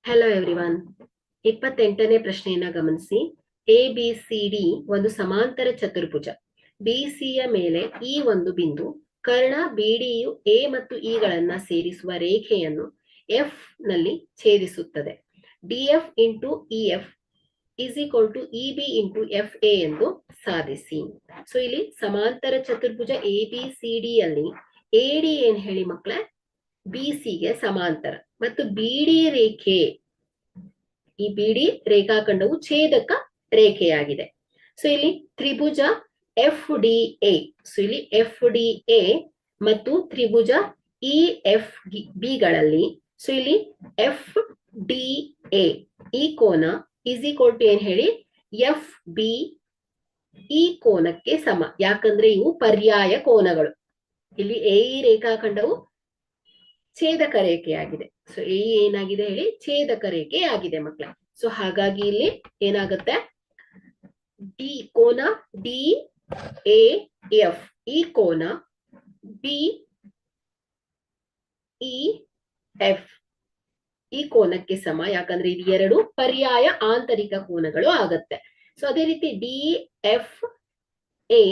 Hello everyone. 28ನೇ ಪ್ರಶ್ನೆಯನ್ನ ಗಮನಿಸಿ. A B C D ಒಂದು ಸಮಾಂತರ ಚತುರ್ಭುಜ. ಬಿ ಸಿ ಯ ಮೇಲೆ ಈ ಒಂದು ಬಿಂದು ಕರ್ಣ ಬಿಡಿಯು ಎ ಮತ್ತು ಇ ಗಳನ್ನ ಸೇರಿಸುವ ರೇಖೆಯನ್ನು ಎಫ್ ನಲ್ಲಿ ಛೇದಿಸುತ್ತದೆ. D F into E F is equal to E B into F A ಎಂದು ಸಾಧಿಸಿ. ಸೊ ಇಲ್ಲಿ ಸಮಾಂತರ ಚತುರ್ಭುಜ ಎ ಬಿ ಸಿ ಡಿ ಅಲ್ಲಿ ಎ ಡಿ ಏನ್ ಹೇಳಿ ಮಕ್ಕಳೇ, ಬಿ ಸಿ ಗೆ ಸಮಾಂತರ ಮತ್ತು ಬಿಡಿ ರೇಖೆ, ಈ ಬಿಡಿ ರೇಖಾಖಂಡವು ಛೇದಕ ರೇಖೆಯಾಗಿದೆ. ಸೊ ಇಲ್ಲಿ ತ್ರಿಭುಜ ಎಫ್ ಡಿ ಎ, ಸೊ ಇಲ್ಲಿ ಎಫ್ ಡಿ ಎ ಮತ್ತು ತ್ರಿಭುಜ ಇ ಎಫ್ ಬಿ ಗಳಲ್ಲಿ, ಸೊ ಇಲ್ಲಿ ಎಫ್ ಡಿ ಎ ಈ ಕೋನ ಇಸ್ ಈಕ್ವಲ್ ಟು ಏನ್ ಹೇಳಿ, ಎಫ್ ಬಿ ಈ ಕೋನಕ್ಕೆ ಸಮ. ಯಾಕಂದ್ರೆ ಇವು ಪರ್ಯಾಯ ಕೋನಗಳು. ಇಲ್ಲಿ ಎ ರೇಖಾಖಂಡವು ಛೇದಕ ರೇಖೆಯಾಗಿದೆ. ಸೊ ಎ ಏನಾಗಿದೆ ಹೇಳಿ, ಛೇದಕ ರೇಖೆ ಆಗಿದೆ ಮಕ್ಕಳೇ. ಸೊ ಹಾಗಾಗಿ ಇಲ್ಲಿ ಏನಾಗುತ್ತೆ, ಡಿ ಕೋನ ಡಿ ಎ ಎಫ್ ಈ ಕೋನ ಬಿ ಇ ಎಫ್ ಈ ಕೋನಕ್ಕೆ ಸಮ. ಯಾಕಂದ್ರೆ ಇದು ಎರಡು ಪರ್ಯಾಯ ಆಂತರಿಕ ಕೋನಗಳು ಆಗತ್ತೆ. ಸೊ ಅದೇ ರೀತಿ ಡಿ ಎಫ್ ಎ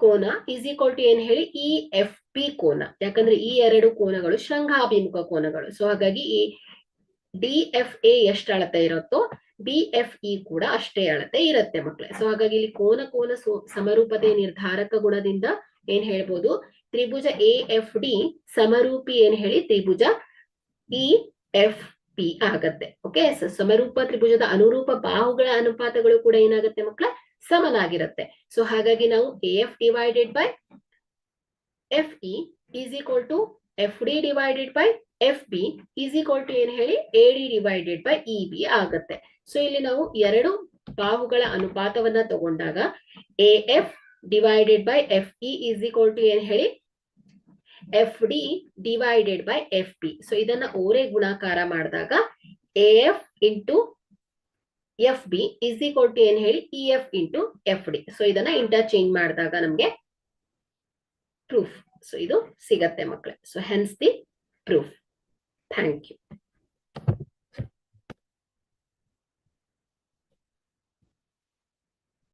ಕೋನ ಇಸ್ ಈಕ್ವಲ್ ಟು ಏನ್ ಹೇಳಿ, ಇ ಎಫ್ ಪಿ ಕೋನ. ಯಾಕಂದ್ರೆ ಈ ಎರಡು ಕೋನಗಳು ಶಂಖಾಭಿಮುಖ ಕೋನಗಳು. ಸೊ ಹಾಗಾಗಿ ಈ ಡಿ ಎಫ್ ಎ ಎಷ್ಟು ಅಳತೆ ಇರುತ್ತೋ ಬಿ ಎಫ್ ಇ ಕೂಡ ಅಷ್ಟೇ ಅಳತೆ ಇರುತ್ತೆ ಮಕ್ಕಳೇ. ಸೊ ಹಾಗಾಗಿ ಇಲ್ಲಿ ಕೋನ ಕೋನ ಸಮರೂಪತೆ ನಿರ್ಧಾರಕ ಗುಣದಿಂದ ಏನ್ ಹೇಳ್ಬೋದು, ತ್ರಿಭುಜ ಎ ಎಫ್ ಡಿ ಸಮರೂಪಿ ಏನ್ ಹೇಳಿ, ತ್ರಿಭುಜ ಇ ಎಫ್ ಪಿ ಆಗತ್ತೆ. ಓಕೆ, ಸಮರೂಪ ತ್ರಿಭುಜದ ಅನುರೂಪ ಬಾಹುಗಳ ಅನುಪಾತಗಳು ಕೂಡ ಏನಾಗುತ್ತೆ ಮಕ್ಕಳ, ಸಮನಾಗಿರುತ್ತೆ. ಸೊ ಹಾಗಾಗಿ ನಾವು A F divided by F E is equal to F D divided by F B is equal to ಏನ್ ಹೇಳಿ, A D divided by E B ಆಗತ್ತೆ. ಸೊ ಇಲ್ಲಿ ನಾವು ಎರಡು ಬಾಹುಗಳ ಅನುಪಾತವನ್ನ ತಗೊಂಡಾಗ A F divided by F E is equal to ಏನ್ ಹೇಳಿ, F D divided by F P. So ಇದನ್ನ ಓರೆ ಗುಣಾಕಾರ ಮಾಡಿದಾಗ A F into F B is equal to ಏನ್ ಹೇಳಿ, E F into F D. So ಇದನ್ನ ಇಂಟರ್ಚೇಂಜ್ ಮಾಡಿದಾಗ ನಮ್ಗೆ ಪ್ರೂಫ್ ಸೊ ಇದು ಸಿಗತ್ತೆ ಮಕ್ಕಳೇ. So hence the proof. Thank you.